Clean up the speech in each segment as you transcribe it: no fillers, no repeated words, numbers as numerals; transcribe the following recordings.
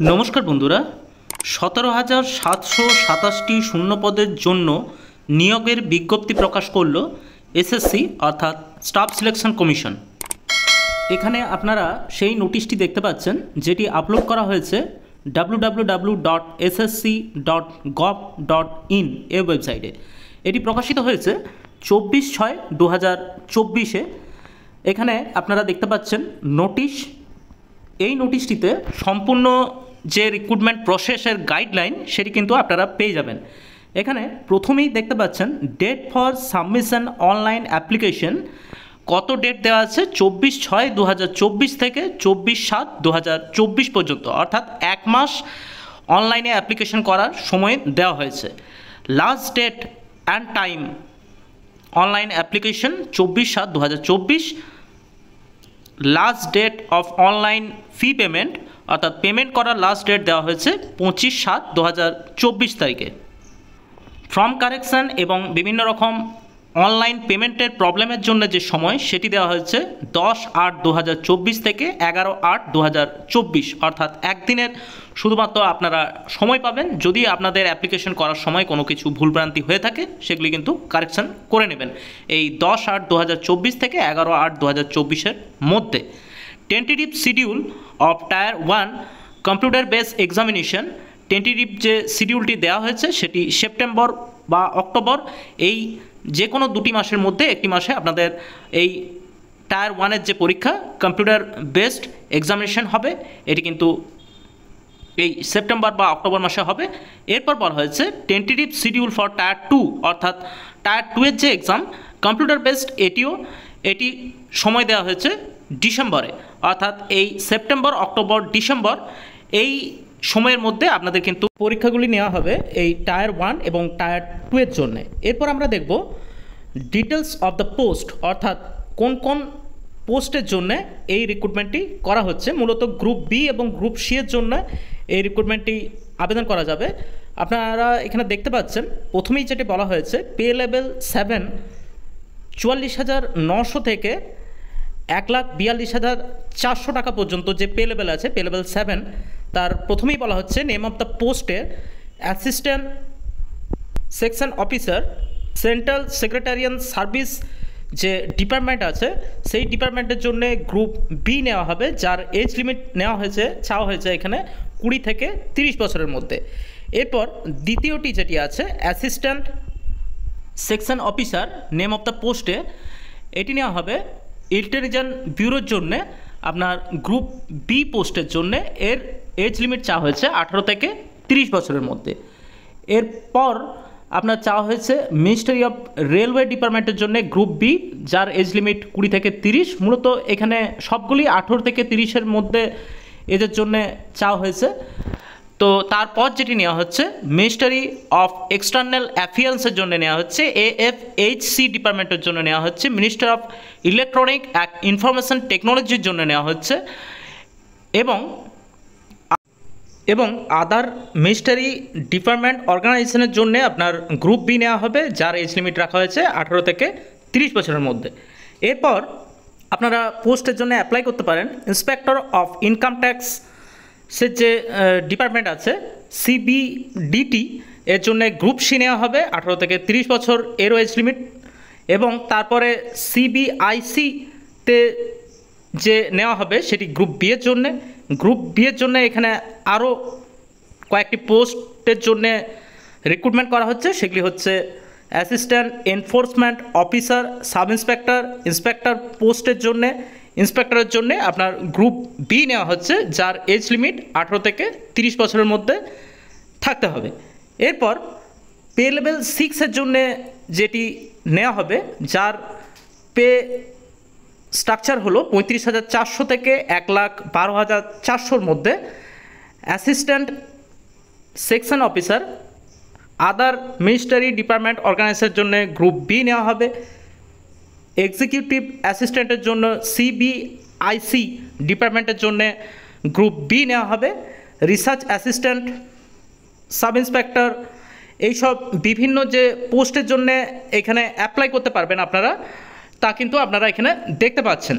নমস্কার বন্ধুরা, 17,727টি শূন্যপদের জন্য নিয়োগের বিজ্ঞপ্তি প্রকাশ করল এসএসসি অর্থাৎ স্টাফ সিলেকশন কমিশন। এখানে আপনারা সেই নোটিশটি দেখতে পাচ্ছেন, যেটি আপলোড করা হয়েছে www.ssc.gov.in এর ওয়েবসাইটে। এটি প্রকাশিত হয়েছে 24/6/2024-এ। এখানে আপনারা দেখতে পাচ্ছেন নোটিশ। এই নোটিশটিতে সম্পূর্ণ যে রিক্রুটমেন্ট প্রসেসের গাইডলাইন সেটি কিন্তু আপনারা পেয়ে যাবেন। এখানে প্রথমেই দেখতে পাচ্ছেন date for submission online application. কত ডেট দেওয়া আছে? 24/6/2024 থেকে 24/7/2024 পর্যন্ত, অর্থাৎ এক মাস অনলাইনে অ্যাপ্লিকেশন করার সময় দেওয়া হয়েছে। Last date and time online application 24/7/2024। Last date of online fee payment, অর্থাৎ পেমেন্ট করার লাস্ট ডেট দেওয়া হয়েছে 25/7/2024 তারিখে। ফর্ম কারেকশান এবং বিভিন্ন রকম অনলাইন পেমেন্টের প্রবলেমের জন্য যে সময় সেটি দেওয়া হয়েছে 10/8/2024 থেকে 11/8/2024, অর্থাৎ একদিনের শুধুমাত্র আপনারা সময় পাবেন। যদি আপনাদের অ্যাপ্লিকেশন করার সময় কোনো কিছু ভুলভ্রান্তি হয়ে থাকে সেগুলি কিন্তু কারেকশান করে নেবেন এই 10/8/2024 থেকে 11/8/2024-এর মধ্যে। Tentative schedule of tyre 1 computer base examination. Tentative যে শিডিউলটি দেওয়া হয়েছে সেটি সেপ্টেম্বর বা অক্টোবর, এই যে কোনো দুটি মাসের মধ্যে একটি মাসে আপনাদের এই টায়ার 1-এর যে পরীক্ষা কম্পিউটার বেসড এক্সামিনেশন হবে, এটি কিন্তু এই সেপ্টেম্বর বা অক্টোবর মাসে হবে। এরপর বলা হয়েছে টেন্টেটিভ শিডিউল ফর টায়ার 2, অর্থাৎ টায়ার 2-এর যে এক্সাম কম্পিউটার বেসড, এটি সময় দেওয়া হয়েছে ডিসেম্বরে, অর্থাৎ এই সেপ্টেম্বর, অক্টোবর, ডিসেম্বর এই সময়ের মধ্যে আপনাদের কিন্তু পরীক্ষাগুলি নেওয়া হবে এই টায়ার 1 এবং টায়ার 2-এর জন্য। এরপর আমরা দেখব ডিটেলস অফ দ্য পোস্ট, অর্থাৎ কোন কোন পোস্টের জন্য এই রিক্রুটমেন্টটি করা হচ্ছে। মূলত গ্রুপ বি এবং গ্রুপ সি এর জন্য এই রিক্রুটমেন্টটি আবেদন করা যাবে। আপনারা এখানে দেখতে পাচ্ছেন প্রথমেই যেটি বলা হয়েছে পে লেভেল 7 44,900 থেকে 1,42,400 টাকা পর্যন্ত যে পে লেভেল আছে, পে লেভেল 7, তার প্রথমেই বলা হচ্ছে নেম অফ দ্য পোস্টে assistant section officer central secretarial service যে ডিপার্টমেন্ট আছে সেই ডিপার্টমেন্টের জন্য গ্রুপ বি নেওয়া হবে, যার এজ লিমিট চাওয়া হয়েছে এখানে 20 থেকে 30 বছরের মধ্যে। এরপর দ্বিতীয়টি যেটি আছে assistant section officer name of the পোস্টে, এটি নেওয়া হবে ইন্টেলিজেন্স ব্যুরোর জন্যে। আপনার গ্রুপ বি পোস্টের জন্যে এর এজ লিমিট চাওয়া হয়েছে 18 থেকে 30 বছরের মধ্যে। এরপর আপনার চাওয়া হয়েছে মিনিস্ট্রি অফ রেলওয়ে ডিপার্টমেন্টের জন্য গ্রুপ বি, যার এজ লিমিট 20 থেকে 30। মূলত এখানে সবগুলি 18 থেকে 30-এর মধ্যে এজের জন্যে চাওয়া হয়েছে। তো তারপর যেটি নেওয়া হচ্ছে মিনিস্ট্রি অফ এক্সটার্নাল অ্যাফেয়ার্সের জন্য নেওয়া হচ্ছে, AFHC ডিপার্টমেন্টের জন্য নেওয়া হচ্ছে, minister of electronic and information টেকনোলজির জন্য নেওয়া হচ্ছে, এবং আদার মিনিস্ট্রি ডিপার্টমেন্ট অর্গানাইজেশনের জন্য আপনার গ্রুপ বি নেওয়া হবে, যার এজ লিমিট রাখা হয়েছে 18 থেকে 30 বছরের মধ্যে। এরপর আপনারা পোস্টের জন্য অ্যাপ্লাই করতে পারেন ইন্সপেক্টর অফ ইনকাম ট্যাক্স সে যে ডিপার্টমেন্ট আছে CBDT, এর জন্য গ্রুপ সি নেওয়া হবে 18 থেকে 30 বছর এরও এজ লিমিট। এবং তারপরে CBIC-তে যে নেওয়া হবে সেটি গ্রুপ বি এর জন্যে। গ্রুপ বি এর জন্য এখানে আরও কয়েকটি পোস্টের জন্যে রিক্রুটমেন্ট করা হচ্ছে, সেগুলি হচ্ছে assistant enforcement officer, sub inspector, inspector পোস্টের জন্যে। ইন্সপেক্টরের জন্য আপনার গ্রুপ বি নেওয়া হচ্ছে, যার এজ লিমিট 18 থেকে 30 বছরের মধ্যে থাকতে হবে। এরপর পে লেভেল 6-এর জন্যে যেটি নেওয়া হবে, যার পে স্ট্রাকচার হলো 35,400 থেকে 1,12,400-র মধ্যে। অ্যাসিস্ট্যান্ট সেকশন অফিসার আদার মিনিস্ট্রি ডিপার্টমেন্ট অর্গানাইজেশনের জন্য গ্রুপ বি নেওয়া হবে। এক্সিকিউটিভ অ্যাসিস্ট্যান্টের জন্য CBIC ডিপার্টমেন্টের জন্য গ্রুপ বি নেওয়া হবে। রিসার্চ অ্যাসিস্ট্যান্ট, সাব ইন্সপেক্টর, এইসব বিভিন্ন যে পোস্টের জন্য এখানে অ্যাপ্লাই করতে পারবেন আপনারা, তা কিন্তু আপনারা এখানে দেখতে পাচ্ছেন।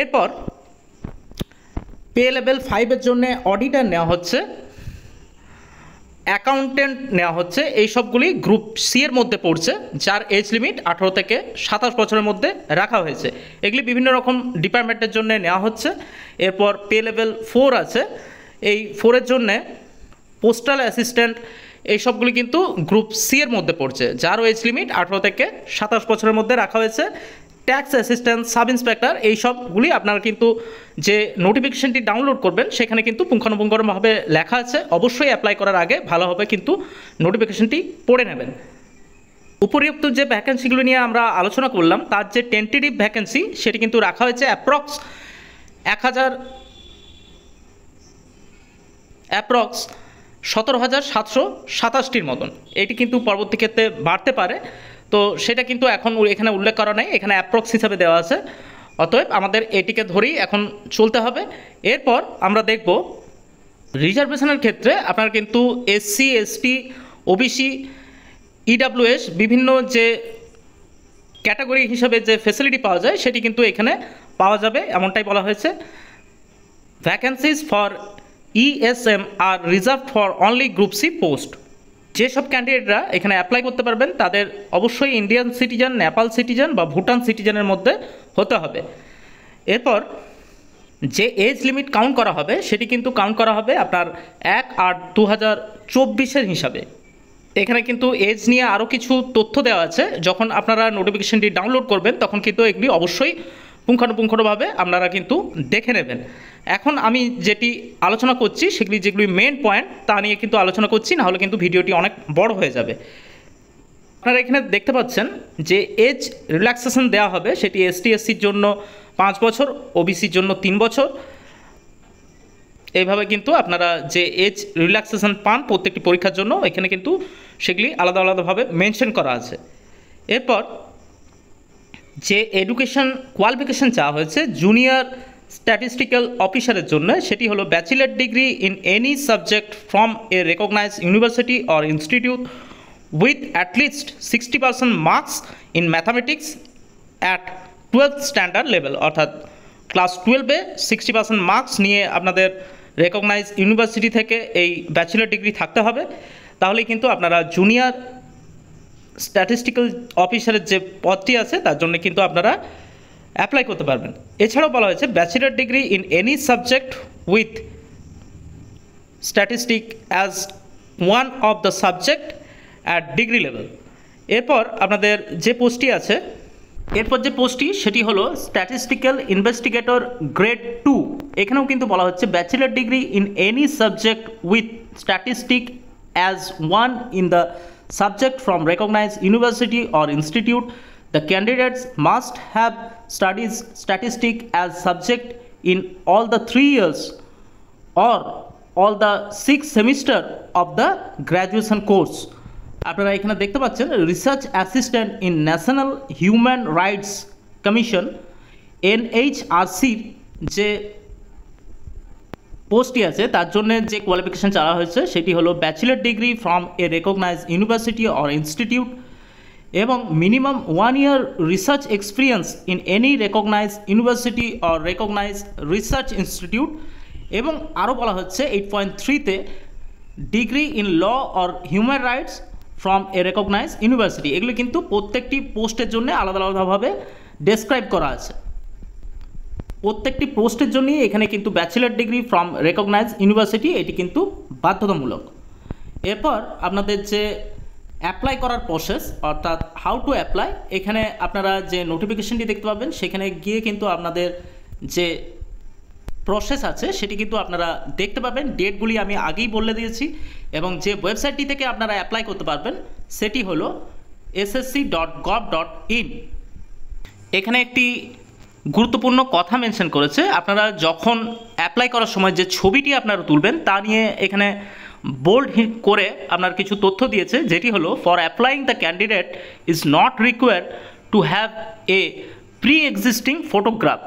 এরপর পে লেভেল 5-এর জন্য অডিটার নেওয়া হচ্ছে, অ্যাকাউন্টেন্ট নেওয়া হচ্ছে। এই সবগুলি গ্রুপ সি এর মধ্যে পড়ছে, যার এজ লিমিট 18 থেকে 27 বছরের মধ্যে রাখা হয়েছে। এগুলি বিভিন্ন রকম ডিপার্টমেন্টের জন্য নেওয়া হচ্ছে। এরপর পে লেভেল 4 আছে, এই 4-এর জন্যে পোস্টাল অ্যাসিস্ট্যান্ট, এই সবগুলি কিন্তু গ্রুপ সি এর মধ্যে পড়ছে, যার এজ লিমিট 18 থেকে 27 বছরের মধ্যে রাখা হয়েছে। ট্যাক্স অ্যাসিস্ট্যান্ট, সাব ইন্সপেক্টর, এই সবগুলি আপনারা কিন্তু যে নোটিফিকেশনটি ডাউনলোড করবেন সেখানে কিন্তু পুঙ্খানুপুঙ্খভাবে লেখা আছে। অবশ্যই অ্যাপ্লাই করার আগে ভালোভাবে কিন্তু নোটিফিকেশনটি পড়ে নেবেন। উপরিউক্ত যে ভ্যাকেন্সিগুলো নিয়ে আমরা আলোচনা করলাম তার যে টেন্টেটিভ ভ্যাকেন্সি সেটি কিন্তু রাখা হয়েছে অ্যাপ্রক্স 17,727টির মতন। এটি কিন্তু পরবর্তী ক্ষেত্রে বাড়তে পারে, তো সেটা কিন্তু এখন এখানে উল্লেখ করা নেই, এখানে অ্যাপ্রক্স হিসাবে দেওয়া আছে। অতএব আমাদের এটিকে ধরেই এখন চলতে হবে। এরপর আমরা দেখব রিজার্ভেশনের ক্ষেত্রে আপনারা কিন্তু এসসি, এসটি, ওবিসি, ইডাব্লিউএস বিভিন্ন যে ক্যাটাগরি হিসাবে যে ফেসিলিটি পাওয়া যায় সেটি কিন্তু এখানে পাওয়া যাবে, এমনটাই বলা হয়েছে। Vacancies for ESM are reserve for only group C post. যেসব ক্যান্ডিডেটরা এখানে অ্যাপ্লাই করতে পারবেন তাদের অবশ্যই ইন্ডিয়ান সিটিজেন, নেপাল সিটিজেন বা ভুটান সিটিজেনের মধ্যে হতে হবে। এরপর যে এজ লিমিট কাউন্ট করা হবে সেটি কিন্তু কাউন্ট করা হবে আপনার 1/8/2024 হিসাবে। এখানে কিন্তু এজ নিয়ে আরও কিছু তথ্য দেওয়া আছে, যখন আপনারা নোটিফিকেশনটি ডাউনলোড করবেন তখন কিন্তু এগুলি অবশ্যই পুঙ্খানুপুঙ্খভাবে আপনারা কিন্তু দেখে নেবেন। এখন আমি যেটি আলোচনা করছি সেগুলি যেগুলি মেন পয়েন্ট তা নিয়ে কিন্তু আলোচনা করছি, নাহলে কিন্তু ভিডিওটি অনেক বড় হয়ে যাবে। আপনারা এখানে দেখতে পাচ্ছেন যে এজ রিল্যাক্সেশন দেওয়া হবে, সেটি এসটি এসসির জন্য 5 বছর, ওবিসির জন্য 3 বছর। এইভাবে কিন্তু আপনারা যে এজ রিল্যাক্সেশন পান প্রত্যেকটি পরীক্ষার জন্য এখানে কিন্তু সেগুলি আলাদা আলাদাভাবে মেনশন করা আছে। এরপর যে এডুকেশন কোয়ালিফিকেশান চাওয়া হয়েছে জুনিয়র স্ট্যাটিস্টিক্যাল অফিসারের জন্য, সেটি হলো bachelor degree in any subject from a recognized university or institute with at least 60% marks in mathematics at 12th standard level. অর্থাৎ ক্লাস 12-এ 60% মার্কস নিয়ে আপনাদের রেকগনাইজ ইউনিভার্সিটি থেকে এই ব্যাচেলার ডিগ্রি থাকতে হবে, তাহলেই কিন্তু আপনারা জুনিয়র স্ট্যাটিস্টিক্যাল অফিসারের যে পদটি আছে তার জন্য কিন্তু আপনারা অ্যাপ্লাই করতে পারবেন। এছাড়াও বলা হয়েছে bachelor degree in any subject with statistic as one of the subject at degree level. এরপর আপনাদের যে পোস্টটি আছে, এরপর যে পোস্টটি সেটি হলো স্ট্যাটিস্টিক্যাল ইনভেস্টিগেটর গ্রেড 2। এখানেও কিন্তু বলা হচ্ছে bachelor degree in any subject with statistic as one in the subject from recognized university or institute. The candidates must have studied statistics as subject in all the 3 years or all the 6 semester of the graduation course. আপনারা এখানে দেখতে পাচ্ছেন research assistant in National Human Rights Commission NHRCর যে পোস্টটি আছে তার জন্য যে কোয়ালিফিকেশান চাওয়া হয়েছে সেটি হলো bachelor degree from a recognise university or institute এবং minimum 1 year research experience in any recognise university or recognise research institute. এবং আরও বলা হচ্ছে 8.3-তে degree in law or human rights from a recognise university. এগুলো কিন্তু প্রত্যেকটি পোস্টের জন্য আলাদা আলাদাভাবে ডেসক্রাইব করা আছে। প্রত্যেকটি পোস্টের জন্যই এখানে কিন্তু bachelor degree from recognise university এটি কিন্তু বাধ্যতামূলক। এরপর আপনাদের যে অ্যাপ্লাই করার প্রসেস অর্থাৎ হাউ টু অ্যাপ্লাই, এখানে আপনারা যে নোটিফিকেশনটি দেখতে পাবেন সেখানে গিয়ে কিন্তু আপনাদের যে প্রসেস আছে সেটি কিন্তু আপনারা দেখতে পাবেন। ডেটগুলি আমি আগেই বলে দিয়েছি এবং যে ওয়েবসাইটটি থেকে আপনারা অ্যাপ্লাই করতে পারবেন সেটি হলো ssc.gov.in। এখানে একটি গুরুত্বপূর্ণ কথা মেনশন করেছে, আপনারা যখন অ্যাপ্লাই করার সময় যে ছবিটি আপনারা তুলবেন তা নিয়ে এখানে বোল্ড করে আপনার কিছু তথ্য দিয়েছে, যেটি হলো for applying the candidate is not required to have a pre existing photograph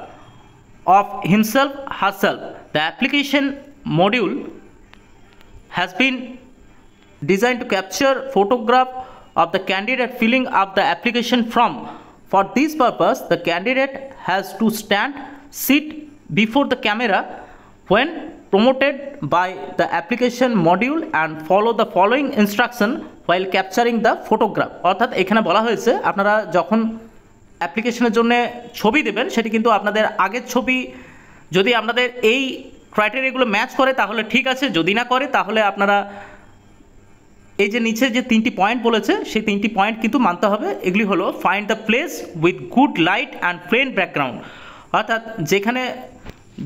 of himself herself. The application module has been designed to capture photograph of the candidate filling up the application form. For this purpose, the candidate has to sit before the camera when promoted by the application module and follow the following instruction while capturing the photograph। অর্থাৎ এখানে বলা হয়েছে আপনারা যখন অ্যাপ্লিকেশনের জন্য ছবি দেবেন সেটি কিন্তু আপনাদের আগের ছবি যদি আপনাদের এই ক্রাইটেরিয়াগুলো ম্যাচ করে তাহলে ঠিক আছে, যদি না করে তাহলে আপনারা এই যে নিচে যে 3টি পয়েন্ট বলেছে সেই 3টি পয়েন্ট কিন্তু মানতে হবে। এগুলি হলো find the place with good light and plain background, অর্থাৎ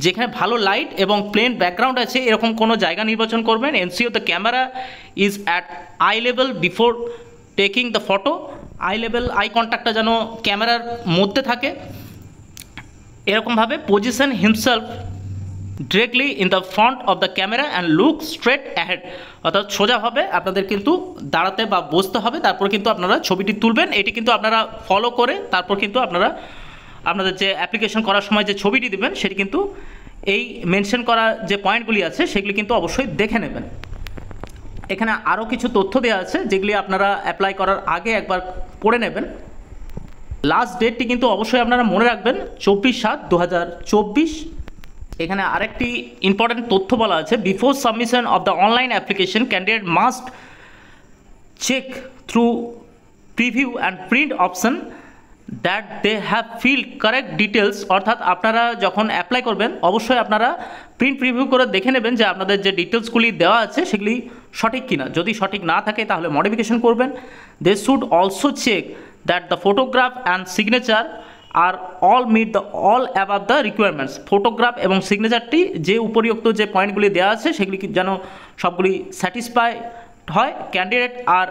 যেখানে ভালো লাইট এবং প্লেন ব্যাকগ্রাউন্ড আছে এরকম কোনো জায়গা নির্বাচন করবেন। Ensure the camera is at eye level before taking the photo, eye কন্ট্যাক্টটা যেন ক্যামেরার মধ্যে থাকে। এরকমভাবে position himself directly in the front of the camera and look straight ahead, অর্থাৎ সোজাভাবে আপনাদের কিন্তু দাঁড়াতে বা বসতে হবে, তারপর কিন্তু আপনারা ছবিটি তুলবেন। এটি কিন্তু আপনারা ফলো করে তারপর কিন্তু আপনাদের যে অ্যাপ্লিকেশন করার সময় যে ছবিটি দেবেন সেটি কিন্তু এই মেনশন করা যে পয়েন্টগুলি আছে সেগুলি কিন্তু অবশ্যই দেখে নেবেন। এখানে আরও কিছু তথ্য দেওয়া আছে যেগুলি আপনারা অ্যাপ্লাই করার আগে একবার পড়ে নেবেন। লাস্ট ডেটটি কিন্তু অবশ্যই আপনারা মনে রাখবেন 24/7/2024। এখানে আরেকটি ইম্পর্টেন্ট তথ্য বলা আছে, before submission of the online application candidate must check through preview and print option that they have fill correct details. অর্থাৎ আপনারা যখন অ্যাপ্লাই করবেন অবশ্যই আপনারা প্রিন্ট প্রিভিউ করে দেখে নেবেন যে আপনাদের যে ডিটেলসগুলি দেওয়া আছে সেগুলি সঠিক কিনা। যদি সঠিক না থাকে তাহলে মডিফিকেশন করবেন। They should also check that the photograph and signature are all meet the all above the requirements. Photograph এবং সিগনেচারটি যে উপরিউক্ত যে পয়েন্টগুলি দেওয়া আছে সেগুলি যেন সবগুলি স্যাটিসফাই হয়। Candidate are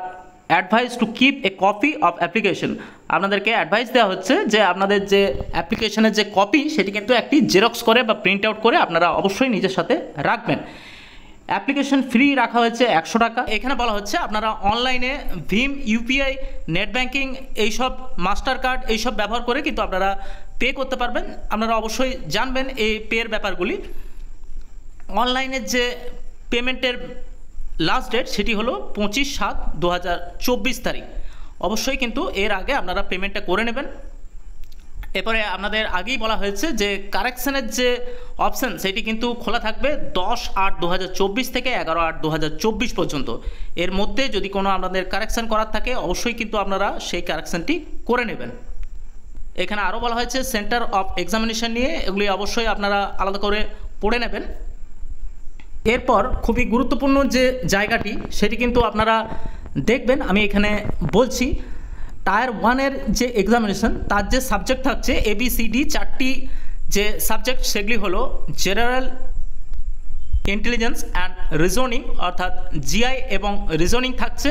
advise to keep a copy of application, আপনাদেরকে অ্যাডভাইস দেওয়া হচ্ছে যে আপনাদের যে অ্যাপ্লিকেশনের যে কপি সেটি কিন্তু একটি জেরক্স করে বা প্রিন্ট আউট করে আপনারা অবশ্যই নিজের সাথে রাখবেন। অ্যাপ্লিকেশন ফ্রি রাখা হয়েছে 100 টাকা। এখানে বলা হচ্ছে আপনারা অনলাইনে ভীম, ইউপিআই, নেট ব্যাঙ্কিং, এইসব মাস্টার কার্ড এইসব ব্যবহার করে কিন্তু আপনারা পে করতে পারবেন। আপনারা অবশ্যই জানবেন এই পের ব্যাপারগুলি। অনলাইনের যে পেমেন্টের লাস্ট ডেট সেটি হলো 25/7/2024 তারিখ। অবশ্যই কিন্তু এর আগে আপনারা পেমেন্টটা করে নেবেন। এরপরে আপনাদের আগেই বলা হয়েছে যে কারেকশানের যে অপশান সেটি কিন্তু খোলা থাকবে 10/8/2024 থেকে 11/8/2024 পর্যন্ত। এর মধ্যে যদি কোনো আপনাদের কারেকশান করার থাকে অবশ্যই কিন্তু আপনারা সেই কারেকশানটি করে নেবেন। এখানে আরও বলা হয়েছে সেন্টার অফ এক্সামিনেশন নিয়ে, এগুলি অবশ্যই আপনারা আলাদা করে পড়ে নেবেন। এরপর খুবই গুরুত্বপূর্ণ যে জায়গাটি সেটি কিন্তু আপনারা দেখবেন, আমি এখানে বলছি। টায়ার 1-এর যে এক্সামিনেশন তার যে সাবজেক্ট থাকছে ABCD 4টি যে সাবজেক্ট সেগুলি হলো জেনারেল ইন্টেলিজেন্স অ্যান্ড রিজনিং, অর্থাৎ জিআই এবং রিজনিং থাকছে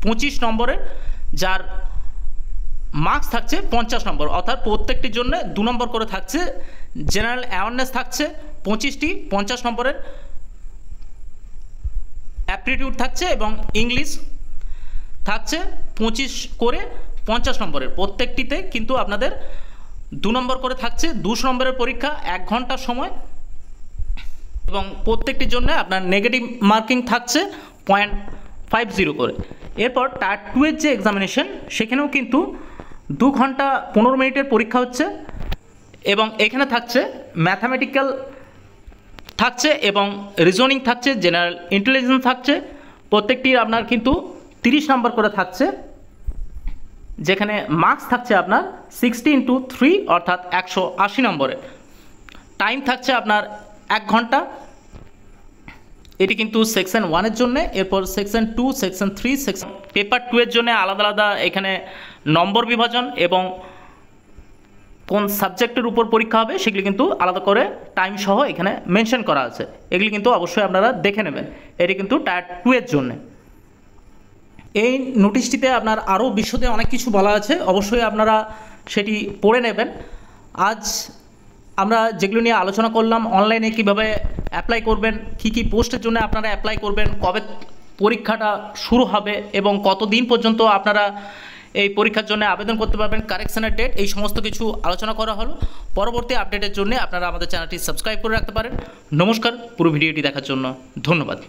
25 নম্বরের, যার মার্কস থাকছে 50 নম্বর, অর্থাৎ প্রত্যেকটির জন্য 2 নম্বর করে থাকছে। জেনারেল অ্যাওয়ারনেস থাকছে 25টি 50 নম্বরের, অ্যাপটিটিউড থাকছে এবং ইংলিশ থাকছে 25 করে 50 নম্বরের। প্রত্যেকটিতে কিন্তু আপনাদের 2 নম্বর করে থাকছে। 200 নম্বরের পরীক্ষা, 1 ঘন্টার সময়, এবং প্রত্যেকটির জন্য আপনার নেগেটিভ মার্কিং থাকছে 0.50 করে। এরপর টায়ার 2-এর যে এক্সামিনেশন সেখানেও কিন্তু 2 ঘন্টা 15 মিনিটের পরীক্ষা হচ্ছে, এবং এখানে থাকছে ম্যাথামেটিক্যাল থাকছে এবং রিজনিং থাকছে, জেনারেল ইন্টেলিজেন্স থাকছে। প্রত্যেকটির আপনার কিন্তু 30 নম্বর করে থাকছে, যেখানে মার্কস থাকছে আপনার 60 × 3 অর্থাৎ 180 নম্বরের। টাইম থাকছে আপনার 1 ঘন্টা। এটি কিন্তু সেকশন 1-এর জন্য। এরপর সেকশন 2, সেকশন 3, সেকশন পেপার 2-এর জন্য আলাদা আলাদা এখানে নম্বর বিভাজন এবং কোন সাবজেক্টের উপর পরীক্ষা হবে সেগুলি কিন্তু আলাদা করে টাইম সহ এখানে মেনশন করা আছে। এগুলি কিন্তু অবশ্যই আপনারা দেখে নেবেন। এটি কিন্তু টায়ার 2-এর জন্য। এই নোটিশটিতে আপনার আরও বিশদে অনেক কিছু বলা আছে, অবশ্যই আপনারা সেটি পড়ে নেবেন। আজ আমরা যেগুলো নিয়ে আলোচনা করলাম, অনলাইনে কিভাবে অ্যাপ্লাই করবেন, কি কি পোস্টের জন্য আপনারা অ্যাপ্লাই করবেন, কবে পরীক্ষাটা শুরু হবে এবং কতদিন পর্যন্ত আপনারা এই পরীক্ষার জন্য আবেদন করতে পারবেন, কারেকশনের ডেট, এই সমস্ত কিছু আলোচনা করা হলো। পরবর্তী আপডেটের জন্য আপনারা আমাদের চ্যানেলটি সাবস্ক্রাইব করে রাখতে পারেন। নমস্কার, পুরো ভিডিওটি দেখার জন্য ধন্যবাদ।